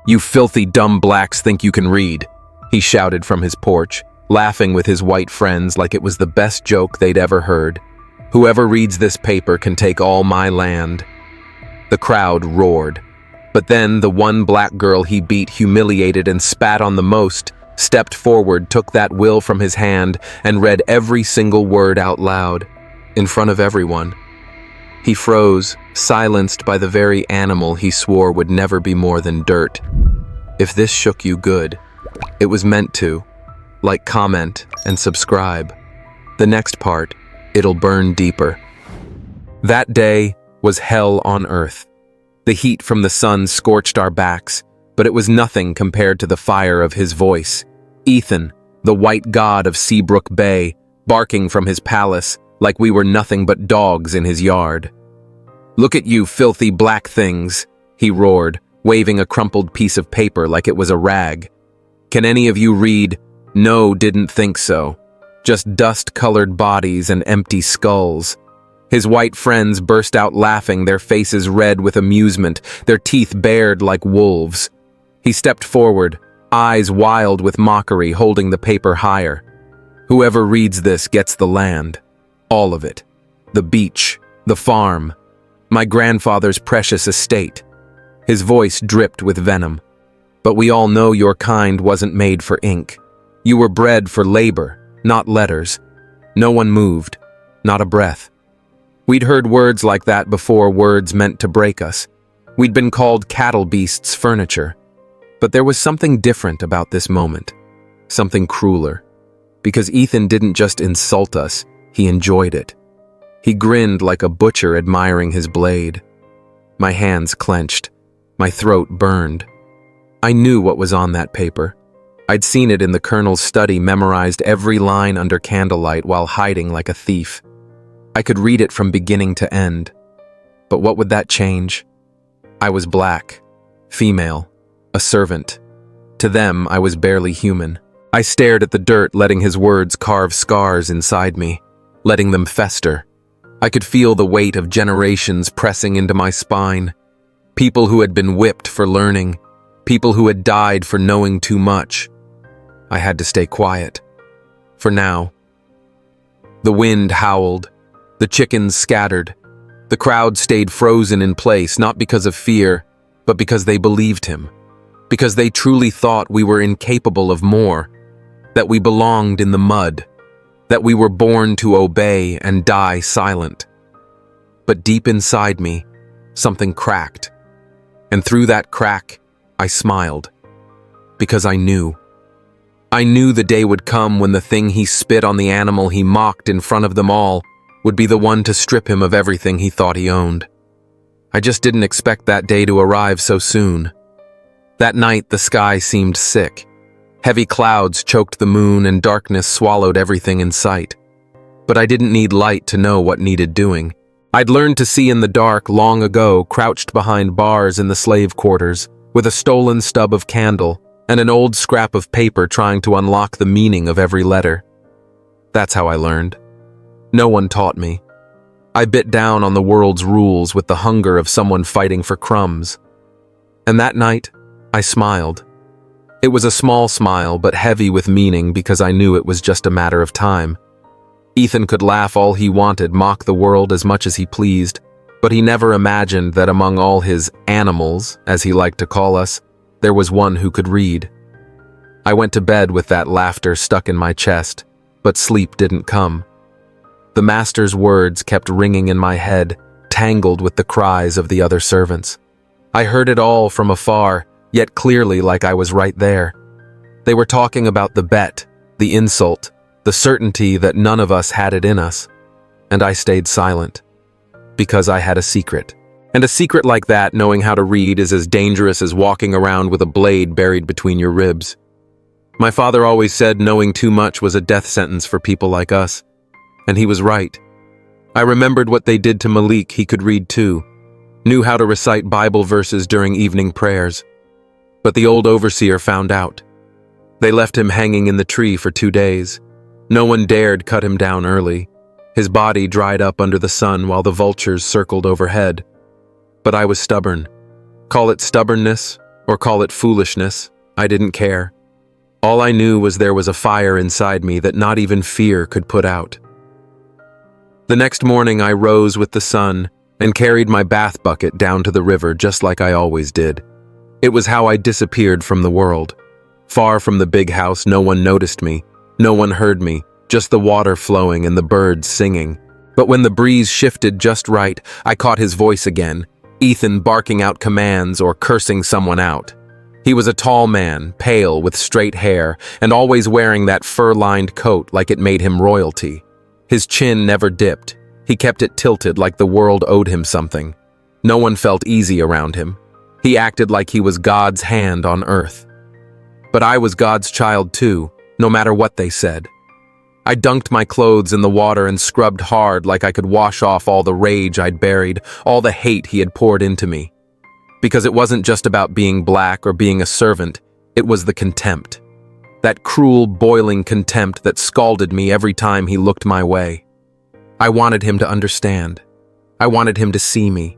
"You filthy dumb blacks think you can read," he shouted from his porch, laughing with his white friends like it was the best joke they'd ever heard. "Whoever reads this paper can take all my land." The crowd roared. But then the one black girl he beat, humiliated, and spat on the most, stepped forward, took that will from his hand, and read every single word out loud, in front of everyone. He froze, silenced by the very animal he swore would never be more than dirt. If this shook you good, it was meant to. Like, comment, and subscribe. The next part, it'll burn deeper. That day was hell on earth. The heat from the sun scorched our backs, but it was nothing compared to the fire of his voice. Ethan, the white god of Seabrook Bay, barking from his palace like we were nothing but dogs in his yard. "Look at you filthy black things," he roared, waving a crumpled piece of paper like it was a rag. "Can any of you read? No, didn't think so. Just dust-colored bodies and empty skulls." His white friends burst out laughing, their faces red with amusement, their teeth bared like wolves. He stepped forward, eyes wild with mockery, holding the paper higher. "Whoever reads this gets the land. All of it. The beach, the farm, my grandfather's precious estate." His voice dripped with venom. "But we all know your kind wasn't made for ink. You were bred for labor, not letters." No one moved, not a breath. We'd heard words like that before, words meant to break us. We'd been called cattle beasts' furniture. But there was something different about this moment. Something crueler. Because Ethan didn't just insult us, he enjoyed it. He grinned like a butcher admiring his blade. My hands clenched. My throat burned. I knew what was on that paper. I'd seen it in the colonel's study, memorized every line under candlelight while hiding like a thief. I could read it from beginning to end. But what would that change? I was black, female, a servant. To them, I was barely human. I stared at the dirt, letting his words carve scars inside me, letting them fester. I could feel the weight of generations pressing into my spine. People who had been whipped for learning, people who had died for knowing too much. I had to stay quiet. For now. The wind howled. The chickens scattered. The crowd stayed frozen in place, not because of fear, but because they believed him. Because they truly thought we were incapable of more, that we belonged in the mud, that we were born to obey and die silent. But deep inside me, something cracked. And through that crack, I smiled. Because I knew. I knew the day would come when the thing he spit on the animal he mocked in front of them all would be the one to strip him of everything he thought he owned. I just didn't expect that day to arrive so soon. That night, the sky seemed sick. Heavy clouds choked the moon and darkness swallowed everything in sight. But I didn't need light to know what needed doing. I'd learned to see in the dark long ago, crouched behind bars in the slave quarters, with a stolen stub of candle and an old scrap of paper trying to unlock the meaning of every letter. That's how I learned. No one taught me. I bit down on the world's rules with the hunger of someone fighting for crumbs. And that night, I smiled. It was a small smile, but heavy with meaning because I knew it was just a matter of time. Ethan could laugh all he wanted, mock the world as much as he pleased, but he never imagined that among all his animals, as he liked to call us, there was one who could read. I went to bed with that laughter stuck in my chest, but sleep didn't come. The master's words kept ringing in my head, tangled with the cries of the other servants. I heard it all from afar, yet clearly like I was right there. They were talking about the bet, the insult, the certainty that none of us had it in us. And I stayed silent. Because I had a secret. And a secret like that, knowing how to read, is as dangerous as walking around with a blade buried between your ribs. My father always said knowing too much was a death sentence for people like us. And he was right. I remembered what they did to Malik. He could read too. Knew how to recite Bible verses during evening prayers. But the old overseer found out. They left him hanging in the tree for 2 days. No one dared cut him down early. His body dried up under the sun while the vultures circled overhead. But I was stubborn. Call it stubbornness Or call it foolishness, I didn't care. All I knew was there was a fire inside me that not even fear could put out. The next morning I rose with the sun and carried my bath bucket down to the river just like I always did. It was how I disappeared from the world. Far from the big house, no one noticed me. No one heard me, just the water flowing and the birds singing. But when the breeze shifted just right, I caught his voice again, Ethan barking out commands or cursing someone out. He was a tall man, pale with straight hair, and always wearing that fur-lined coat like it made him royalty. His chin never dipped. He kept it tilted like the world owed him something. No one felt easy around him. He acted like he was God's hand on earth. But I was God's child too, no matter what they said. I dunked my clothes in the water and scrubbed hard like I could wash off all the rage I'd buried, all the hate he had poured into me. Because it wasn't just about being black or being a servant, it was the contempt. That cruel, boiling contempt that scalded me every time he looked my way. I wanted him to understand. I wanted him to see me.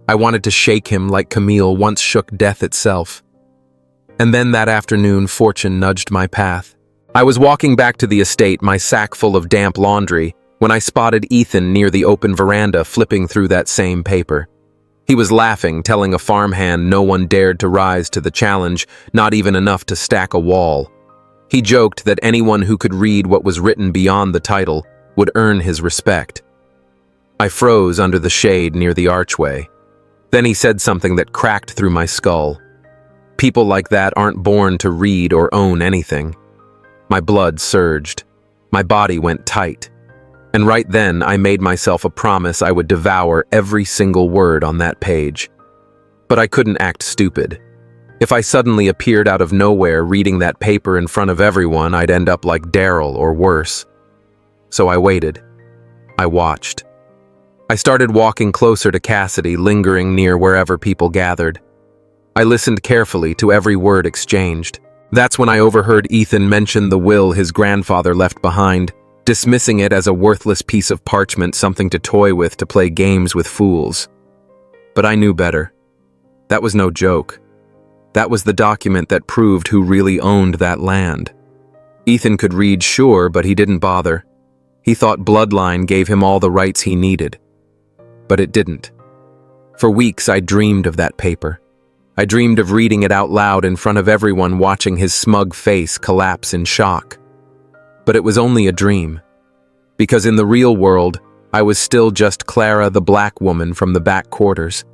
I wanted to shake him like Camille once shook death itself. And then that afternoon, fortune nudged my path. I was walking back to the estate, my sack full of damp laundry, when I spotted Ethan near the open veranda flipping through that same paper. He was laughing, telling a farmhand no one dared to rise to the challenge, not even enough to stack a wall. He joked that anyone who could read what was written beyond the title would earn his respect. I froze under the shade near the archway. Then he said something that cracked through my skull. People like that aren't born to read or own anything. My blood surged. My body went tight. And right then, I made myself a promise I would devour every single word on that page. But I couldn't act stupid. If I suddenly appeared out of nowhere reading that paper in front of everyone, I'd end up like Daryl or worse. So I waited. I watched. I started walking closer to Cassidy, lingering near wherever people gathered. I listened carefully to every word exchanged. That's when I overheard Ethan mention the will his grandfather left behind, dismissing it as a worthless piece of parchment, something to toy with to play games with fools. But I knew better. That was no joke. That was the document that proved who really owned that land. Ethan could read, sure, but he didn't bother. He thought bloodline gave him all the rights he needed. But it didn't. For weeks I dreamed of that paper. I dreamed of reading it out loud in front of everyone, watching his smug face collapse in shock. But it was only a dream. Because in the real world, I was still just Clara, the black woman from the back quarters.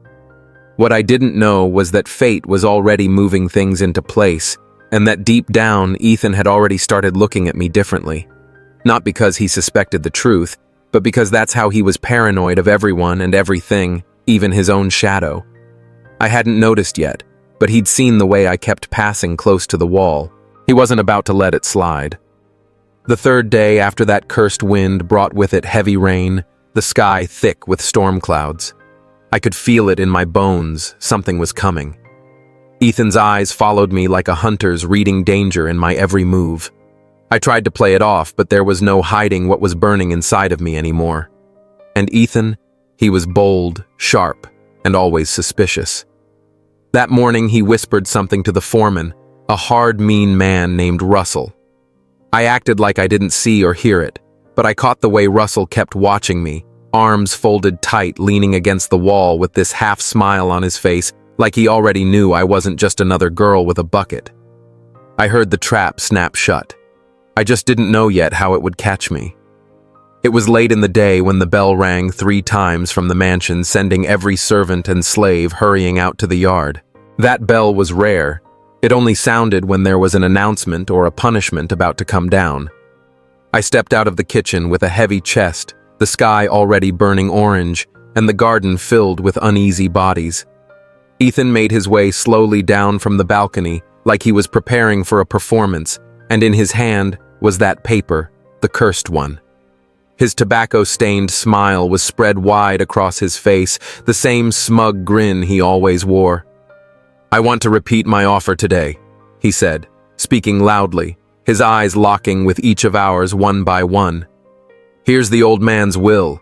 What I didn't know was that fate was already moving things into place, and that deep down, Ethan had already started looking at me differently. Not because he suspected the truth, but because that's how he was paranoid of everyone and everything, even his own shadow. I hadn't noticed yet, but he'd seen the way I kept passing close to the wall. He wasn't about to let it slide. The third day after that cursed wind brought with it heavy rain, the sky thick with storm clouds. I could feel it in my bones, something was coming. Ethan's eyes followed me like a hunter's, reading danger in my every move. I tried to play it off, but there was no hiding what was burning inside of me anymore. And Ethan, he was bold, sharp, and always suspicious. That morning he whispered something to the foreman, a hard, mean man named Russell. I acted like I didn't see or hear it, but I caught the way Russell kept watching me, arms folded tight, leaning against the wall with this half smile on his face, like he already knew I wasn't just another girl with a bucket. I heard the trap snap shut. I just didn't know yet how it would catch me. It was late in the day when the bell rang 3 times from the mansion, sending every servant and slave hurrying out to the yard. That bell was rare. It only sounded when there was an announcement or a punishment about to come down. I stepped out of the kitchen with a heavy chest, the sky already burning orange, and the garden filled with uneasy bodies. Ethan made his way slowly down from the balcony, like he was preparing for a performance, and in his hand was that paper, the cursed one. His tobacco-stained smile was spread wide across his face, the same smug grin he always wore. "I want to repeat my offer today," he said, speaking loudly, his eyes locking with each of ours one by one. "Here's the old man's will.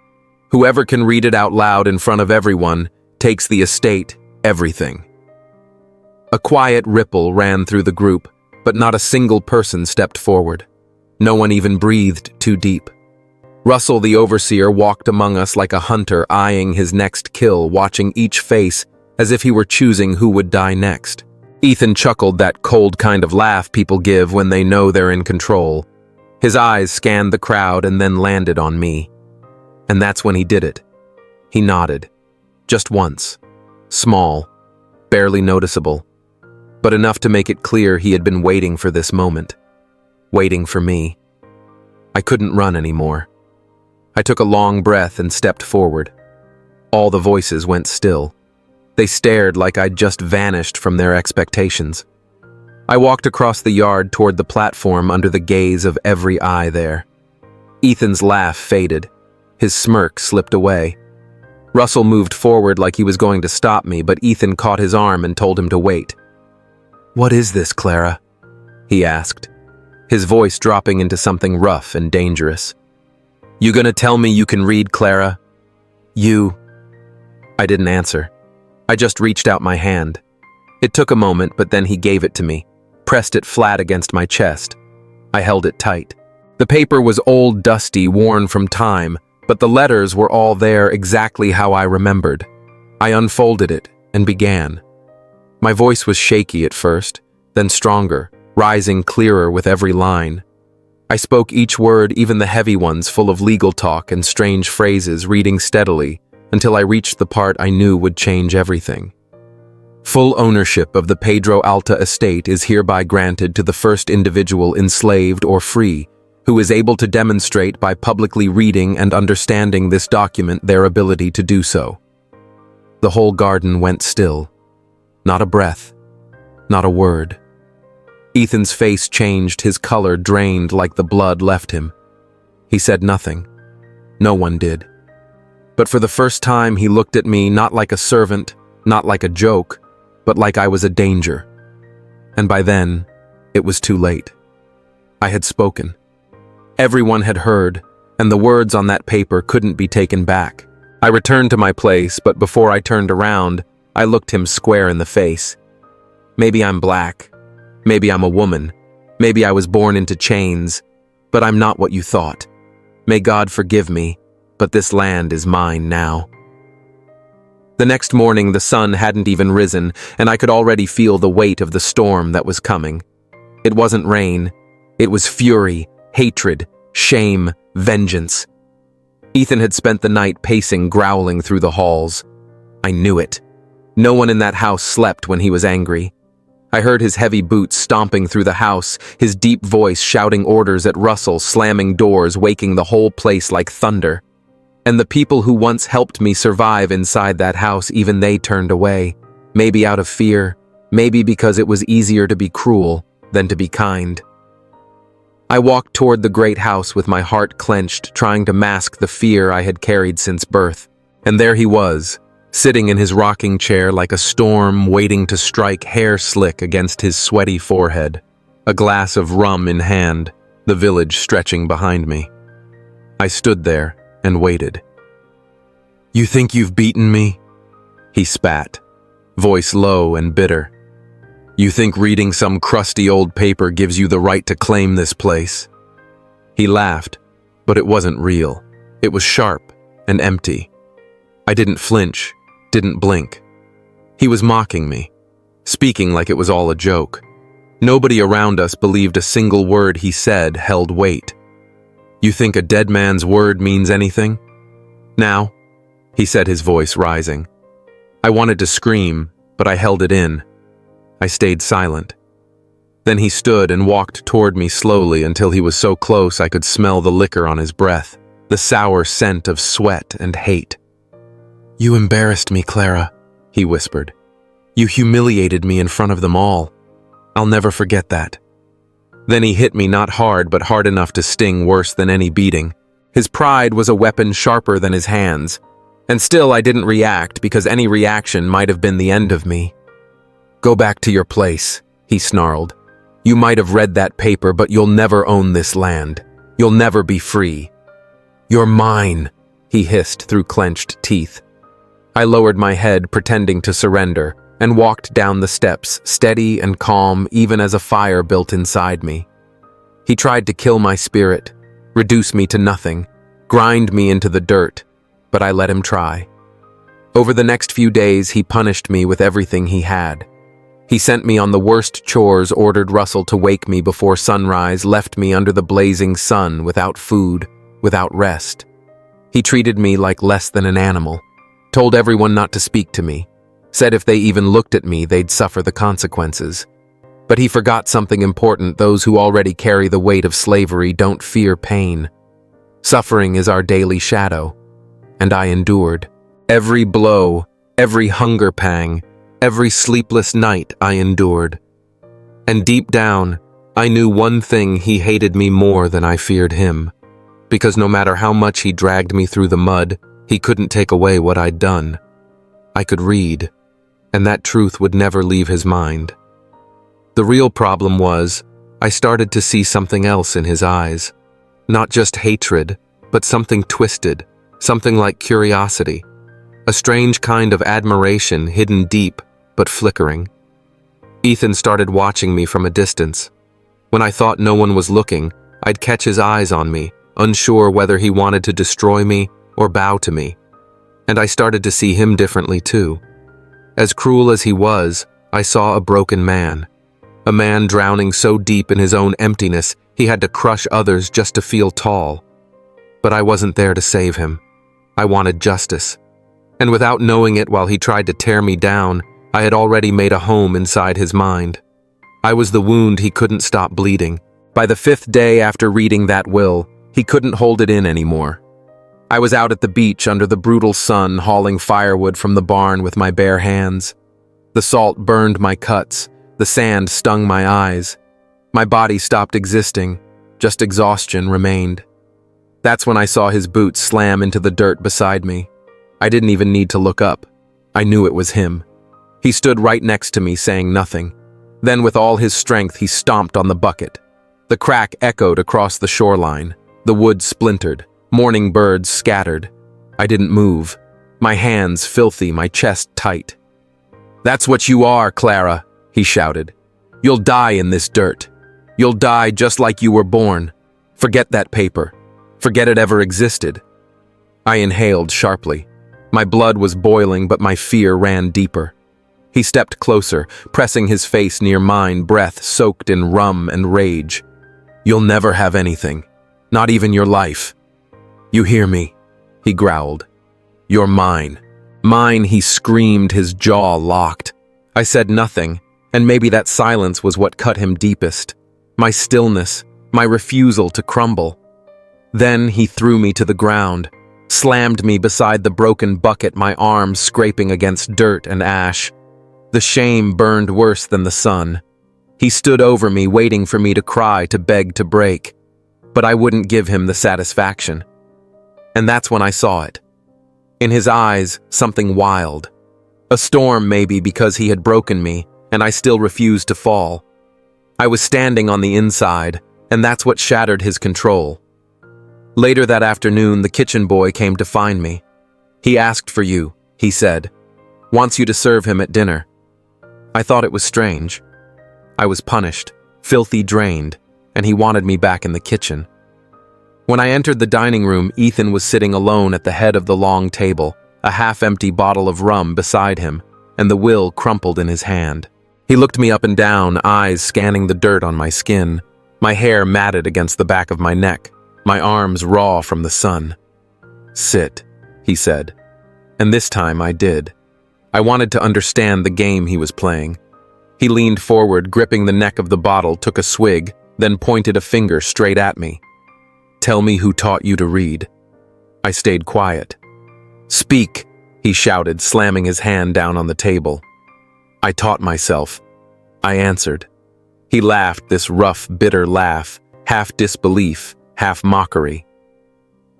Whoever can read it out loud in front of everyone takes the estate, everything." A quiet ripple ran through the group, but not a single person stepped forward. No one even breathed too deep. Russell, the overseer, walked among us like a hunter eyeing his next kill, watching each face as if he were choosing who would die next. Ethan chuckled, that cold kind of laugh people give when they know they're in control. His eyes scanned the crowd and then landed on me. And that's when he did it. He nodded. Just once. Small. Barely noticeable. But enough to make it clear he had been waiting for this moment. Waiting for me. I couldn't run anymore. I took a long breath and stepped forward. All the voices went still. They stared like I'd just vanished from their expectations. I walked across the yard toward the platform under the gaze of every eye there. Ethan's laugh faded. His smirk slipped away. Russell moved forward like he was going to stop me, but Ethan caught his arm and told him to wait. "What is this, Clara?" he asked, his voice dropping into something rough and dangerous. "You gonna tell me you can read, Clara? You..." I didn't answer. I just reached out my hand. It took a moment, but then he gave it to me, pressed it flat against my chest. I held it tight. The paper was old, dusty, worn from time, but the letters were all there exactly how I remembered. I unfolded it and began. My voice was shaky at first, then stronger, rising clearer with every line. I spoke each word, even the heavy ones full of legal talk and strange phrases, reading steadily until I reached the part I knew would change everything. Full ownership of the Pedro Alta estate is hereby granted to the first individual, enslaved or free, who is able to demonstrate by publicly reading and understanding this document their ability to do so. The whole garden went still. Not a breath. Not a word. Ethan's face changed, his color drained like the blood left him. He said nothing. No one did. But for the first time he looked at me not like a servant, not like a joke, but like I was a danger. And by then, it was too late. I had spoken. Everyone had heard, and the words on that paper couldn't be taken back. I returned to my place, but before I turned around, I looked him square in the face. Maybe I'm black. Maybe I'm a woman. Maybe I was born into chains. But I'm not what you thought. May God forgive me, but this land is mine now. The next morning, the sun hadn't even risen, and I could already feel the weight of the storm that was coming. It wasn't rain. It was fury, hatred, shame, vengeance. Ethan had spent the night pacing, growling through the halls. I knew it. No one in that house slept when he was angry. I heard his heavy boots stomping through the house, his deep voice shouting orders at Russell, slamming doors, waking the whole place like thunder. And the people who once helped me survive inside that house, even they turned away, maybe out of fear, maybe because it was easier to be cruel than to be kind. I walked toward the great house with my heart clenched, trying to mask the fear I had carried since birth. And there he was, sitting in his rocking chair like a storm waiting to strike, hair slick against his sweaty forehead, a glass of rum in hand, the village stretching behind me. I stood there and waited. "You think you've beaten me?" he spat, voice low and bitter. "You think reading some crusty old paper gives you the right to claim this place?" He laughed, but it wasn't real. It was sharp and empty. I didn't flinch, didn't blink. He was mocking me, speaking like it was all a joke. Nobody around us believed a single word he said held weight. "You think a dead man's word means anything?" "Now," he said, his voice rising. I wanted to scream, but I held it in. I stayed silent. Then he stood and walked toward me slowly until he was so close I could smell the liquor on his breath, the sour scent of sweat and hate. "You embarrassed me, Clara," he whispered. "You humiliated me in front of them all. I'll never forget that." Then he hit me, not hard, but hard enough to sting worse than any beating. His pride was a weapon sharper than his hands. And still I didn't react, because any reaction might have been the end of me. "Go back to your place," he snarled. "You might have read that paper, but you'll never own this land. You'll never be free." "You're mine," he hissed through clenched teeth. I lowered my head, pretending to surrender, and walked down the steps, steady and calm even as a fire built inside me. He tried to kill my spirit, reduce me to nothing, grind me into the dirt, but I let him try. Over the next few days, he punished me with everything he had. He sent me on the worst chores, ordered Russell to wake me before sunrise, left me under the blazing sun without food, without rest. He treated me like less than an animal, told everyone not to speak to me, said if they even looked at me, they'd suffer the consequences. But he forgot something important: those who already carry the weight of slavery don't fear pain. Suffering is our daily shadow, and I endured. Every blow, every hunger pang, every sleepless night I endured. And deep down, I knew one thing: he hated me more than I feared him. Because no matter how much he dragged me through the mud, he couldn't take away what I'd done. I could read, and that truth would never leave his mind. The real problem was, I started to see something else in his eyes. Not just hatred, but something twisted, something like curiosity. A strange kind of admiration hidden deep, but flickering. Ethan started watching me from a distance. When I thought no one was looking, I'd catch his eyes on me, unsure whether he wanted to destroy me or bow to me. And I started to see him differently too. As cruel as he was, I saw a broken man. A man drowning so deep in his own emptiness, he had to crush others just to feel tall. But I wasn't there to save him. I wanted justice. And without knowing it, while he tried to tear me down, I had already made a home inside his mind. I was the wound he couldn't stop bleeding. By the 5th day after reading that will, he couldn't hold it in anymore. I was out at the beach under the brutal sun, hauling firewood from the barn with my bare hands. The salt burned my cuts, the sand stung my eyes. My body stopped existing, just exhaustion remained. That's when I saw his boots slam into the dirt beside me. I didn't even need to look up. I knew it was him. He stood right next to me, saying nothing. Then with all his strength, he stomped on the bucket. The crack echoed across the shoreline. The wood splintered. Morning birds scattered. I didn't move. My hands filthy, my chest tight. "That's what you are, Clara," he shouted. "You'll die in this dirt. You'll die just like you were born. Forget that paper. Forget it ever existed." I inhaled sharply. My blood was boiling, but my fear ran deeper. He stepped closer, pressing his face near mine, breath soaked in rum and rage. "You'll never have anything. Not even your life. You hear me?" he growled. "You're mine." "Mine," he screamed, his jaw locked. I said nothing, and maybe that silence was what cut him deepest. My stillness, my refusal to crumble. Then he threw me to the ground, slammed me beside the broken bucket, my arms scraping against dirt and ash. The shame burned worse than the sun. He stood over me, waiting for me to cry, to beg, to break. But I wouldn't give him the satisfaction. And that's when I saw it. In his eyes, something wild. A storm, maybe, because he had broken me, and I still refused to fall. I was standing on the inside, and that's what shattered his control. Later that afternoon, the kitchen boy came to find me. "He asked for you," he said. "Wants you to serve him at dinner." I thought it was strange. I was punished, filthy, drained, and he wanted me back in the kitchen. When I entered the dining room, Ethan was sitting alone at the head of the long table, a half-empty bottle of rum beside him, and the will crumpled in his hand. He looked me up and down, eyes scanning the dirt on my skin, my hair matted against the back of my neck, my arms raw from the sun. "Sit," he said. And this time I did. I wanted to understand the game he was playing. He leaned forward, gripping the neck of the bottle, took a swig, then pointed a finger straight at me. "Tell me who taught you to read." I stayed quiet. "Speak," he shouted, slamming his hand down on the table. "I taught myself," I answered. He laughed, this rough, bitter laugh, half disbelief, half mockery.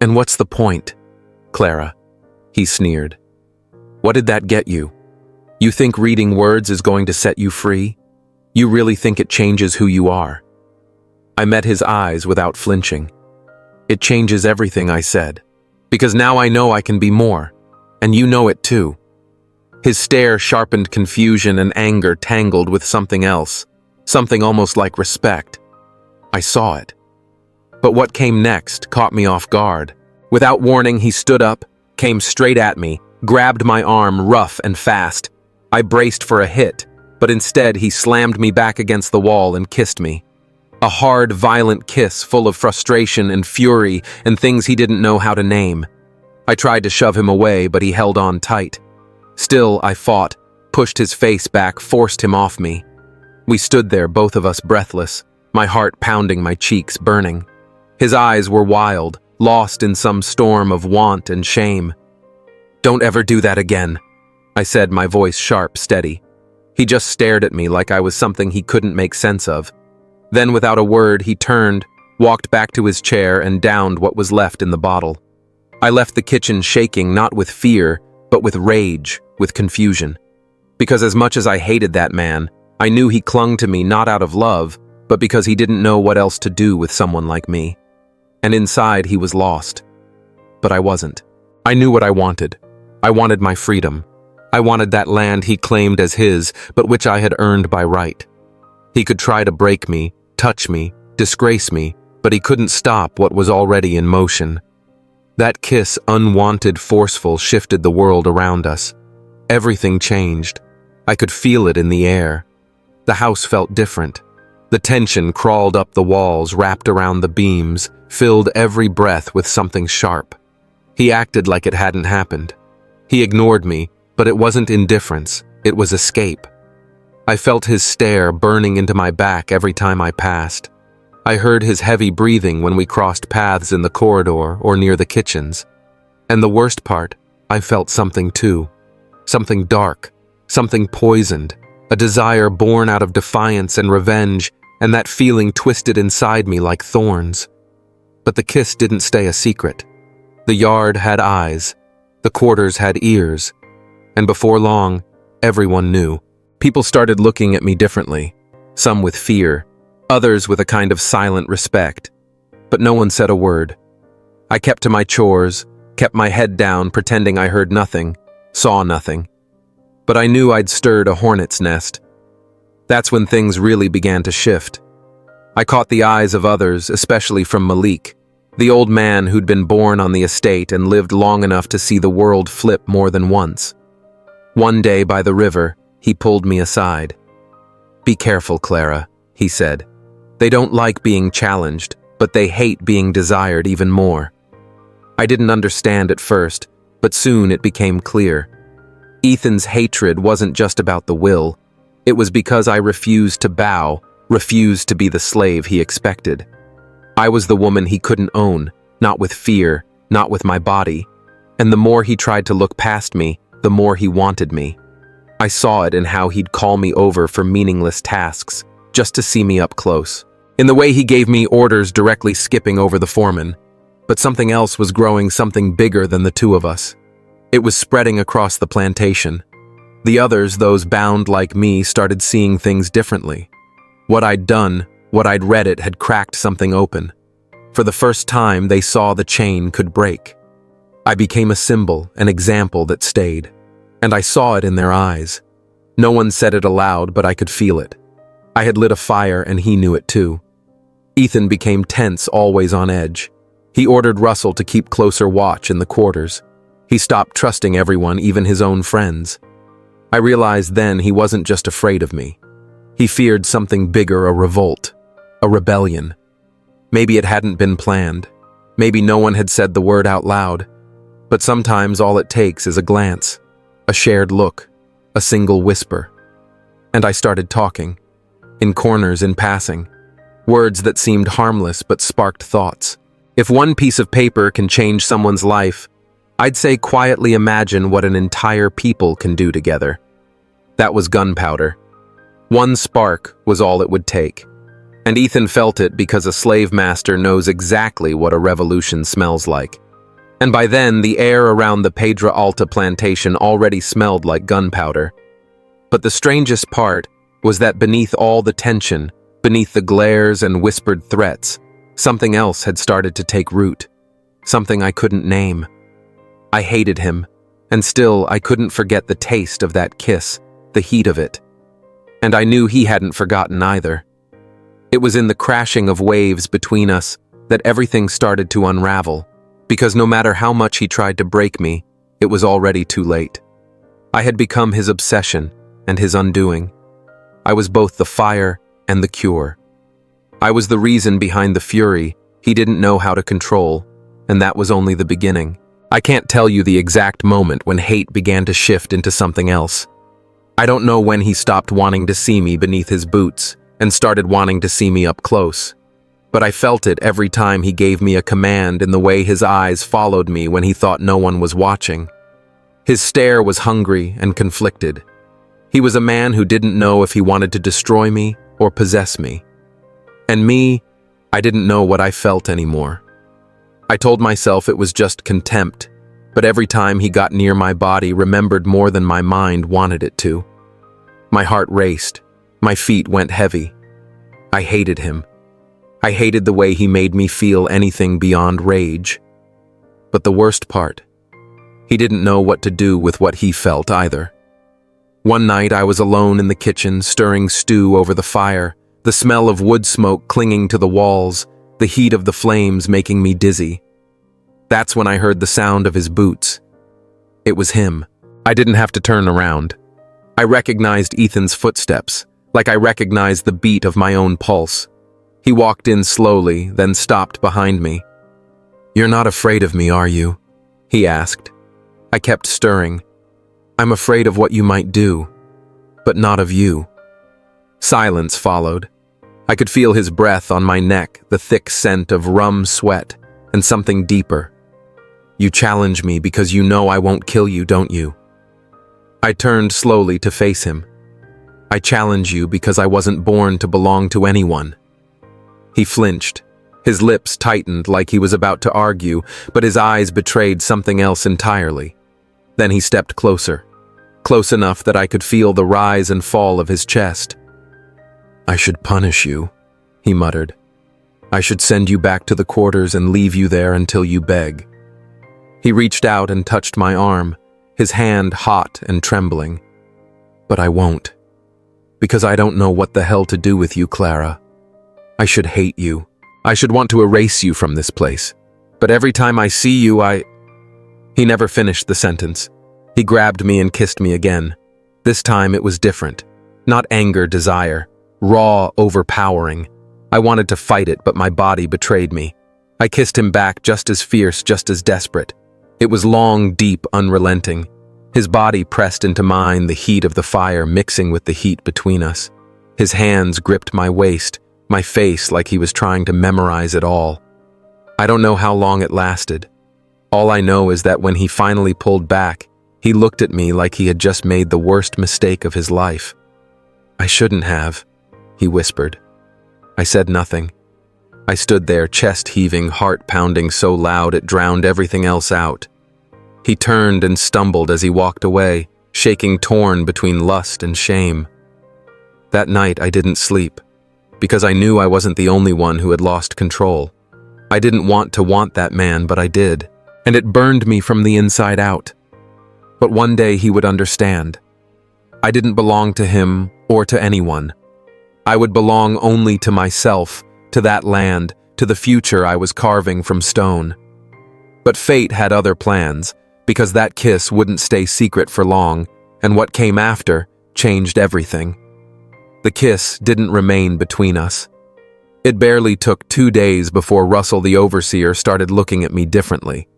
"And what's the point, Clara?" he sneered. "What did that get you? You think reading words is going to set you free? You really think it changes who you are?" I met his eyes without flinching. "It changes everything," I said. "Because now I know I can be more, and you know it too." His stare sharpened confusion and anger tangled with something else, something almost like respect. I saw it. But what came next caught me off guard. Without warning, he stood up, came straight at me, grabbed my arm rough and fast. I braced for a hit, but instead he slammed me back against the wall and kissed me. A hard, violent kiss full of frustration and fury and things he didn't know how to name. I tried to shove him away, but he held on tight. Still, I fought, pushed his face back, forced him off me. We stood there, both of us breathless, my heart pounding, my cheeks burning. His eyes were wild, lost in some storm of want and shame. "Don't ever do that again," I said, my voice sharp, steady. He just stared at me like I was something he couldn't make sense of. Then, without a word, he turned, walked back to his chair, and downed what was left in the bottle. I left the kitchen shaking, not with fear, but with rage, with confusion. Because as much as I hated that man, I knew he clung to me not out of love, but because he didn't know what else to do with someone like me. And inside, he was lost. But I wasn't. I knew what I wanted. I wanted my freedom. I wanted that land he claimed as his, but which I had earned by right. He could try to break me, touch me, disgrace me, but he couldn't stop what was already in motion. That kiss, unwanted, forceful, shifted the world around us. Everything changed. I could feel it in the air. The house felt different. The tension crawled up the walls, wrapped around the beams, filled every breath with something sharp. He acted like it hadn't happened. He ignored me, but it wasn't indifference, it was escape. I felt his stare burning into my back every time I passed. I heard his heavy breathing when we crossed paths in the corridor or near the kitchens. And the worst part, I felt something too. Something dark, something poisoned, a desire born out of defiance and revenge, and that feeling twisted inside me like thorns. But the kiss didn't stay a secret. The yard had eyes, the quarters had ears, and before long, everyone knew. People started looking at me differently, some with fear, others with a kind of silent respect, but no one said a word. I kept to my chores, kept my head down, pretending I heard nothing, saw nothing. But I knew I'd stirred a hornet's nest. That's when things really began to shift. I caught the eyes of others, especially from Malik, the old man who'd been born on the estate and lived long enough to see the world flip more than once. One day by the river, he pulled me aside. "Be careful, Clara," he said. "They don't like being challenged, but they hate being desired even more." I didn't understand at first, but soon it became clear. Ethan's hatred wasn't just about the will. It was because I refused to bow, refused to be the slave he expected. I was the woman he couldn't own, not with fear, not with my body. And the more he tried to look past me, the more he wanted me. I saw it in how he'd call me over for meaningless tasks, just to see me up close. In the way he gave me orders directly skipping over the foreman. But something else was growing, something bigger than the two of us. It was spreading across the plantation. The others, those bound like me, started seeing things differently. What I'd done, what I'd read it, had cracked something open. For the first time, they saw the chain could break. I became a symbol, an example that stayed. And I saw it in their eyes. No one said it aloud, but I could feel it. I had lit a fire, and he knew it too. Ethan became tense, always on edge. He ordered Russell to keep closer watch in the quarters. He stopped trusting everyone, even his own friends. I realized then he wasn't just afraid of me. He feared something bigger, a revolt, a rebellion. Maybe it hadn't been planned. Maybe no one had said the word out loud. But sometimes all it takes is a glance, a shared look, a single whisper. And I started talking, in corners, in passing, words that seemed harmless but sparked thoughts. If one piece of paper can change someone's life, I'd say quietly imagine what an entire people can do together. That was gunpowder. One spark was all it would take. And Ethan felt it because a slave master knows exactly what a revolution smells like. And by then, the air around the Pedra Alta plantation already smelled like gunpowder. But the strangest part was that beneath all the tension, beneath the glares and whispered threats, something else had started to take root. Something I couldn't name. I hated him. And still, I couldn't forget the taste of that kiss, the heat of it. And I knew he hadn't forgotten either. It was in the crashing of waves between us that everything started to unravel, because no matter how much he tried to break me, it was already too late. I had become his obsession and his undoing. I was both the fire and the cure. I was the reason behind the fury he didn't know how to control, and that was only the beginning. I can't tell you the exact moment when hate began to shift into something else. I don't know when he stopped wanting to see me beneath his boots and started wanting to see me up close. But I felt it every time he gave me a command in the way his eyes followed me when he thought no one was watching. His stare was hungry and conflicted. He was a man who didn't know if he wanted to destroy me or possess me. And me, I didn't know what I felt anymore. I told myself it was just contempt, but every time he got near my body remembered more than my mind wanted it to. My heart raced. My feet went heavy. I hated him. I hated the way he made me feel anything beyond rage. But the worst part, he didn't know what to do with what he felt either. One night I was alone in the kitchen, stirring stew over the fire, the smell of wood smoke clinging to the walls, the heat of the flames making me dizzy. That's when I heard the sound of his boots. It was him. I didn't have to turn around. I recognized Ethan's footsteps, like I recognized the beat of my own pulse. He walked in slowly, then stopped behind me. "You're not afraid of me, are you?" he asked. I kept stirring. "I'm afraid of what you might do, but not of you." Silence followed. I could feel his breath on my neck, the thick scent of rum sweat, and something deeper. "You challenge me because you know I won't kill you, don't you?" I turned slowly to face him. "I challenge you because I wasn't born to belong to anyone." He flinched. His lips tightened like he was about to argue, but his eyes betrayed something else entirely. Then he stepped closer, close enough that I could feel the rise and fall of his chest. "I should punish you," he muttered. "I should send you back to the quarters and leave you there until you beg." He reached out and touched my arm, his hand hot and trembling. "But I won't. Because I don't know what the hell to do with you, Clara. I should hate you. I should want to erase you from this place. But every time I see you, He never finished the sentence. He grabbed me and kissed me again. This time it was different. Not anger, desire. Raw, overpowering. I wanted to fight it, but my body betrayed me. I kissed him back, just as fierce, just as desperate. It was long, deep, unrelenting. His body pressed into mine, the heat of the fire mixing with the heat between us. His hands gripped my waist, my face like he was trying to memorize it all. I don't know how long it lasted. All I know is that when he finally pulled back, he looked at me like he had just made the worst mistake of his life. "I shouldn't have," he whispered. I said nothing. I stood there, chest heaving, heart pounding so loud it drowned everything else out. He turned and stumbled as he walked away, shaking torn between lust and shame. That night I didn't sleep, because I knew I wasn't the only one who had lost control. I didn't want to want that man, but I did, and it burned me from the inside out. But one day he would understand. I didn't belong to him or to anyone. I would belong only to myself, to that land, to the future I was carving from stone. But fate had other plans, because that kiss wouldn't stay secret for long, and what came after changed everything. The kiss didn't remain between us. It barely took 2 days before Russell the overseer started looking at me differently.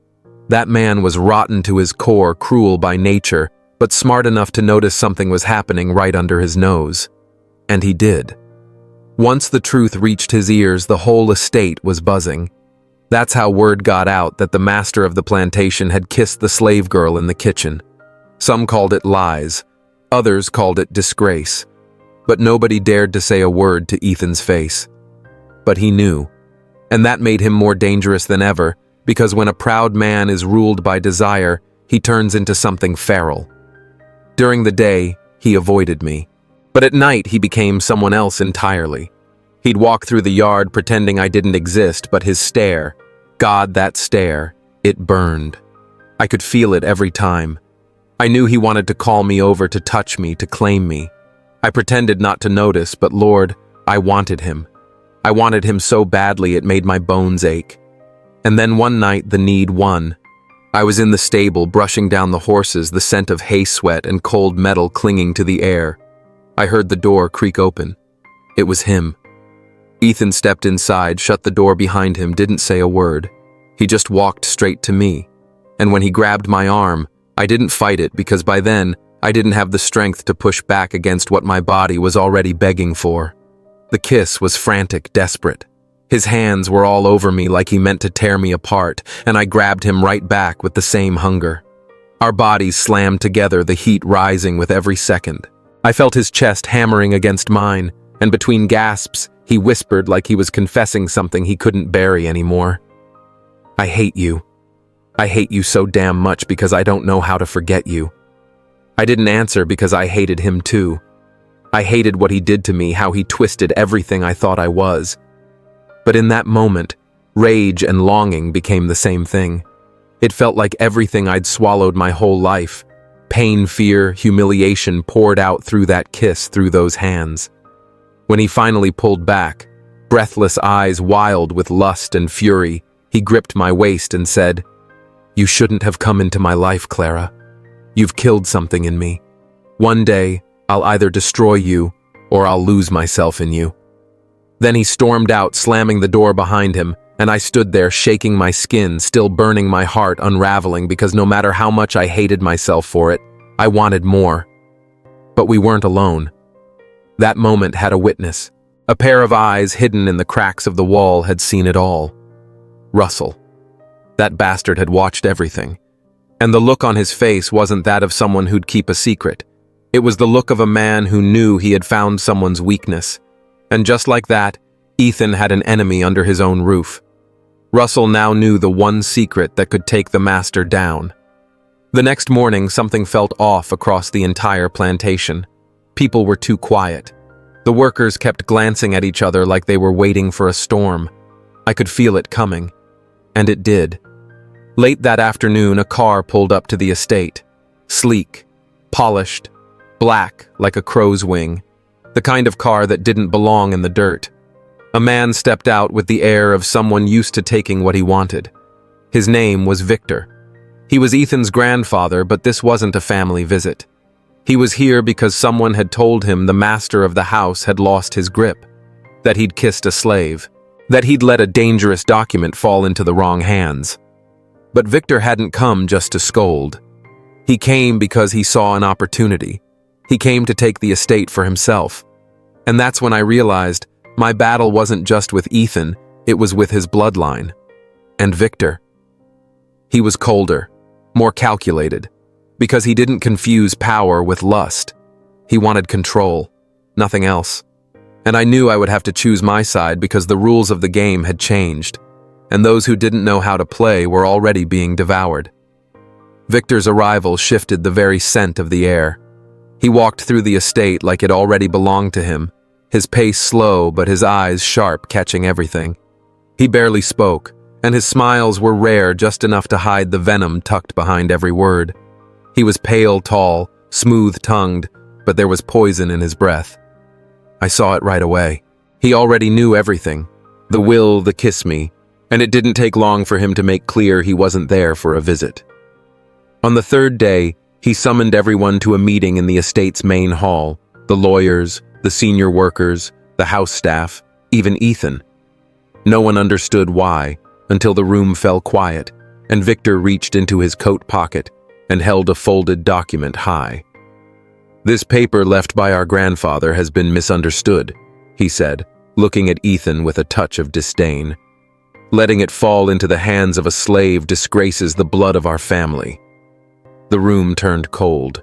That man was rotten to his core, cruel by nature, but smart enough to notice something was happening right under his nose. And he did. Once the truth reached his ears, the whole estate was buzzing. That's how word got out that the master of the plantation had kissed the slave girl in the kitchen. Some called it lies, others called it disgrace. But nobody dared to say a word to Ethan's face. But he knew, and that made him more dangerous than ever, because when a proud man is ruled by desire, he turns into something feral. During the day, he avoided me. But at night, he became someone else entirely. He'd walk through the yard pretending I didn't exist, but his stare, God, that stare, it burned. I could feel it every time, I knew he wanted to call me over, to touch me, to claim me. I pretended not to notice, but Lord, I wanted him. I wanted him so badly it made my bones ache. And then one night the need won. I was in the stable brushing down the horses, the scent of hay sweat and cold metal clinging to the air. I heard the door creak open. It was him. Ethan stepped inside, shut the door behind him, didn't say a word. He just walked straight to me. And when he grabbed my arm, I didn't fight it because by then I didn't have the strength to push back against what my body was already begging for. The kiss was frantic, desperate. His hands were all over me like he meant to tear me apart, and I grabbed him right back with the same hunger. Our bodies slammed together, the heat rising with every second. I felt his chest hammering against mine, and between gasps, he whispered like he was confessing something he couldn't bury anymore. I hate you. I hate you so damn much because I don't know how to forget you. I didn't answer because I hated him too. I hated what he did to me, how he twisted everything I thought I was. But in that moment, rage and longing became the same thing. It felt like everything I'd swallowed my whole life. Pain, fear, humiliation poured out through that kiss, through those hands. When he finally pulled back, breathless eyes wild with lust and fury, he gripped my waist and said, "You shouldn't have come into my life, Clara. You've killed something in me. One day, I'll either destroy you or I'll lose myself in you." Then he stormed out, slamming the door behind him, and I stood there shaking my skin, still burning, my heart unraveling because no matter how much I hated myself for it, I wanted more. But we weren't alone. That moment had a witness. A pair of eyes hidden in the cracks of the wall had seen it all. Russell. That bastard had watched everything. And the look on his face wasn't that of someone who'd keep a secret. It was the look of a man who knew he had found someone's weakness. And just like that, Ethan had an enemy under his own roof. Russell now knew the one secret that could take the master down. The next morning, something felt off across the entire plantation. People were too quiet. The workers kept glancing at each other like they were waiting for a storm. I could feel it coming. And it did. Late that afternoon, a car pulled up to the estate. Sleek, polished, black like a crow's wing. The kind of car that didn't belong in the dirt. A man stepped out with the air of someone used to taking what he wanted. His name was Victor. He was Ethan's grandfather, but this wasn't a family visit. He was here because someone had told him the master of the house had lost his grip, that he'd kissed a slave, that he'd let a dangerous document fall into the wrong hands. But Victor hadn't come just to scold. He came because he saw an opportunity. He came to take the estate for himself. And that's when I realized my battle wasn't just with Ethan, it was with his bloodline. And Victor. He was colder, more calculated, because he didn't confuse power with lust. He wanted control, nothing else. And I knew I would have to choose my side because the rules of the game had changed, and those who didn't know how to play were already being devoured. Victor's arrival shifted the very scent of the air. He walked through the estate like it already belonged to him, his pace slow but his eyes sharp, catching everything. He barely spoke, and his smiles were rare, just enough to hide the venom tucked behind every word. He was pale, tall, smooth-tongued, but there was poison in his breath. I saw it right away. He already knew everything, the will, the kiss me, and it didn't take long for him to make clear he wasn't there for a visit. On the third day, he summoned everyone to a meeting in the estate's main hall, the lawyers, the senior workers, the house staff, even Ethan. No one understood why, until the room fell quiet, and Victor reached into his coat pocket and held a folded document high. "This paper left by our grandfather has been misunderstood," he said, looking at Ethan with a touch of disdain. "Letting it fall into the hands of a slave disgraces the blood of our family." The room turned cold.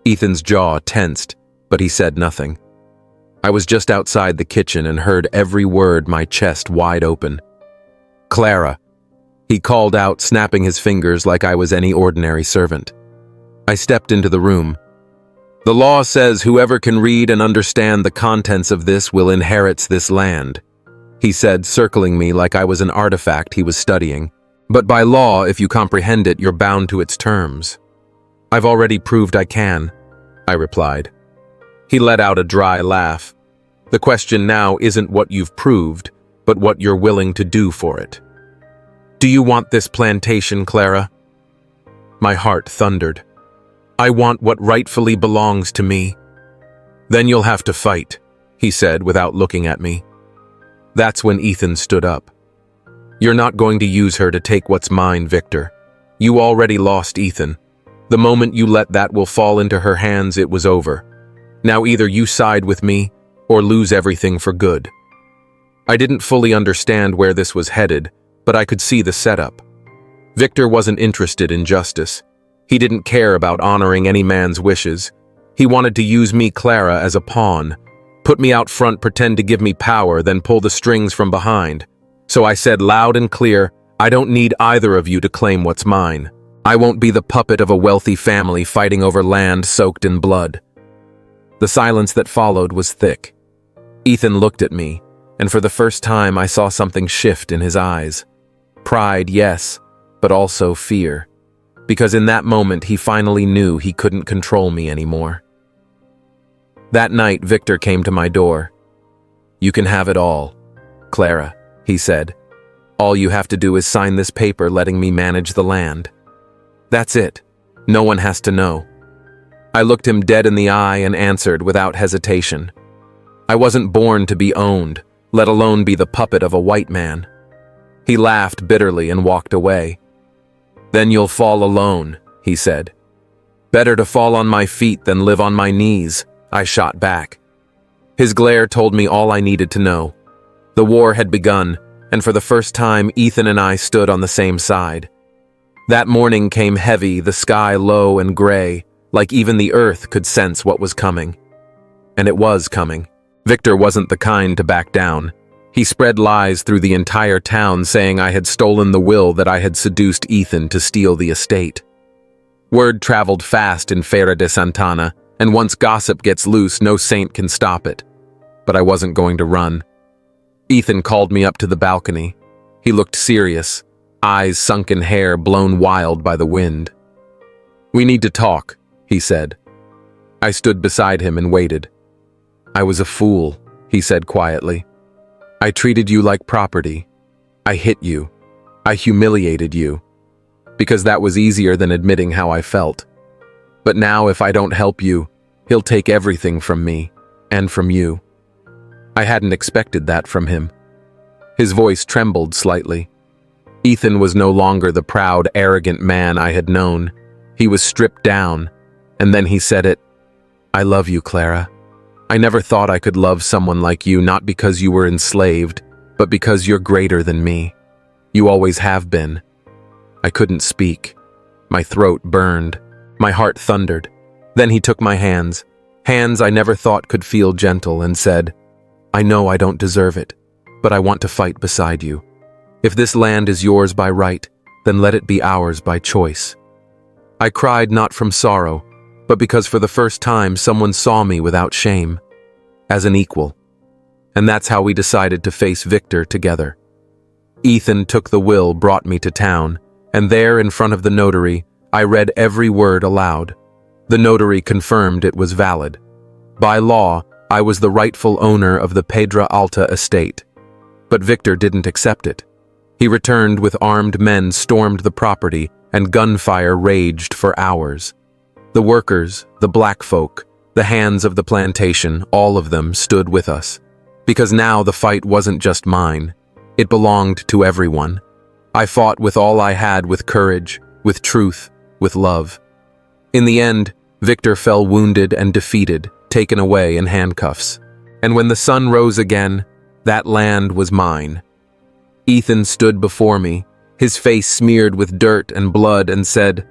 Ethan's jaw tensed, but he said nothing. I was just outside the kitchen and heard every word, my chest wide open. "Clara," he called out, snapping his fingers like I was any ordinary servant. I stepped into the room. "The law says whoever can read and understand the contents of this will inherit this land," he said, circling me like I was an artifact he was studying. "But by law, if you comprehend it, you're bound to its terms." I've already proved I can, I replied. He let out a dry laugh. The question now isn't what you've proved, but what you're willing to do for it. Do you want this plantation, Clara? My heart thundered. I want what rightfully belongs to me. Then you'll have to fight, he said without looking at me. That's when Ethan stood up. You're not going to use her to take what's mine, Victor. You already lost Ethan. The moment you let that will fall into her hands, it was over. Now either you side with me or lose everything for good. I didn't fully understand where this was headed, but I could see the setup. Victor wasn't interested in justice. He didn't care about honoring any man's wishes. He wanted to use me, Clara, as a pawn, put me out front, pretend to give me power, then pull the strings from behind. So I said loud and clear, I don't need either of you to claim what's mine. I won't be the puppet of a wealthy family fighting over land soaked in blood. The silence that followed was thick. Ethan looked at me, and for the first time I saw something shift in his eyes. Pride, yes, but also fear. Because in that moment he finally knew he couldn't control me anymore. That night, Victor came to my door. You can have it all, Clara, he said. All you have to do is sign this paper letting me manage the land. That's it. No one has to know. I looked him dead in the eye and answered without hesitation. I wasn't born to be owned, let alone be the puppet of a white man. He laughed bitterly and walked away. Then you'll fall alone, he said. Better to fall on my feet than live on my knees, I shot back. His glare told me all I needed to know. The war had begun, and for the first time Ethan and I stood on the same side. That morning came heavy, the sky low and gray, like even the earth could sense what was coming. And it was coming. Victor wasn't the kind to back down. He spread lies through the entire town saying I had stolen the will, that I had seduced Ethan to steal the estate. Word traveled fast in Feira de Santana, and once gossip gets loose, no saint can stop it. But I wasn't going to run. Ethan called me up to the balcony. He looked serious, eyes sunken, hair blown wild by the wind. We need to talk, he said. I stood beside him and waited. I was a fool, he said quietly. I treated you like property. I hit you. I humiliated you. Because that was easier than admitting how I felt. But now if I don't help you, he'll take everything from me, and from you. I hadn't expected that from him. His voice trembled slightly. Ethan was no longer the proud, arrogant man I had known. He was stripped down, and then he said it. I love you, Clara. I never thought I could love someone like you, not because you were enslaved, but because you're greater than me. You always have been. I couldn't speak. My throat burned. My heart thundered. Then he took my hands I never thought could feel gentle, and said, I know I don't deserve it, but I want to fight beside you. If this land is yours by right, then let it be ours by choice. I cried not from sorrow, but because for the first time someone saw me without shame, as an equal. And that's how we decided to face Victor together. Ethan took the will, brought me to town, and there in front of the notary, I read every word aloud. The notary confirmed it was valid. By law, I was the rightful owner of the Pedra Alta estate. But Victor didn't accept it. He returned with armed men, stormed the property, and gunfire raged for hours. The workers, the black folk, the hands of the plantation, all of them stood with us. Because now the fight wasn't just mine. It belonged to everyone. I fought with all I had, with courage, with truth, with love. In the end, Victor fell wounded and defeated, taken away in handcuffs. And when the sun rose again, that land was mine. Ethan stood before me, his face smeared with dirt and blood, and said,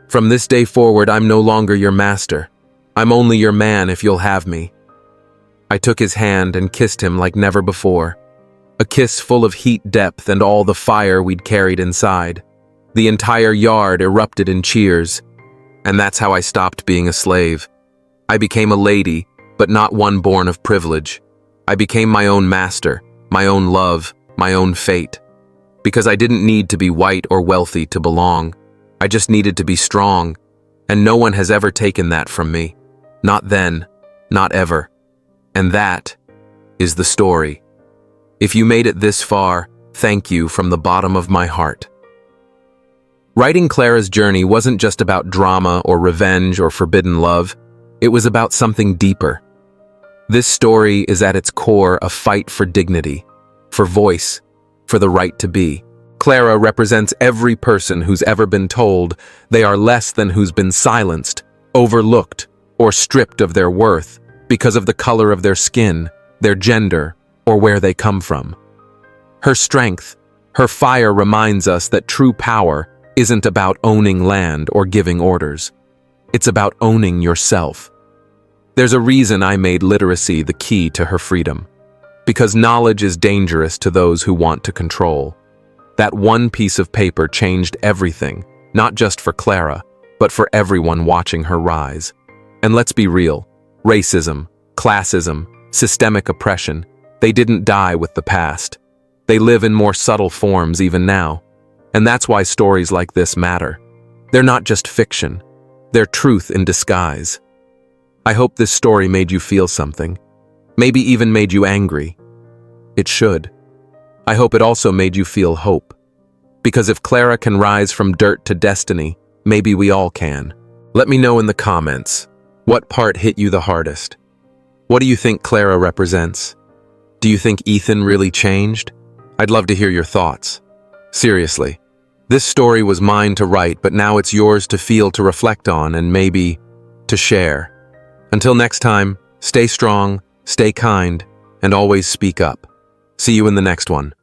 From this day forward, I'm no longer your master. I'm only your man if you'll have me. I took his hand and kissed him like never before. A kiss full of heat, depth, and all the fire we'd carried inside. The entire yard erupted in cheers. And that's how I stopped being a slave. I became a lady, but not one born of privilege. I became my own master, my own love, my own fate. Because I didn't need to be white or wealthy to belong. I just needed to be strong. And no one has ever taken that from me. Not then, not ever. And that is the story. If you made it this far, thank you from the bottom of my heart. Writing Clara's journey wasn't just about drama or revenge or forbidden love. It was about something deeper. This story is at its core a fight for dignity, for voice, for the right to be. Clara represents every person who's ever been told they are less than who's been silenced, overlooked, or stripped of their worth because of the color of their skin, their gender, or where they come from. Her strength, her fire reminds us that true power isn't about owning land or giving orders. It's about owning yourself. There's a reason I made literacy the key to her freedom. Because knowledge is dangerous to those who want to control. That one piece of paper changed everything, not just for Clara, but for everyone watching her rise. And let's be real, racism, classism, systemic oppression, they didn't die with the past. They live in more subtle forms even now. And that's why stories like this matter. They're not just fiction. They're truth in disguise. I hope this story made you feel something. Maybe even made you angry. It should. I hope it also made you feel hope. Because if Clara can rise from dirt to destiny, maybe we all can. Let me know in the comments, what part hit you the hardest? What do you think Clara represents? Do you think Ethan really changed? I'd love to hear your thoughts. Seriously. This story was mine to write, but now it's yours to feel, to reflect on, and maybe to share. Until next time, stay strong, stay kind, and always speak up. See you in the next one.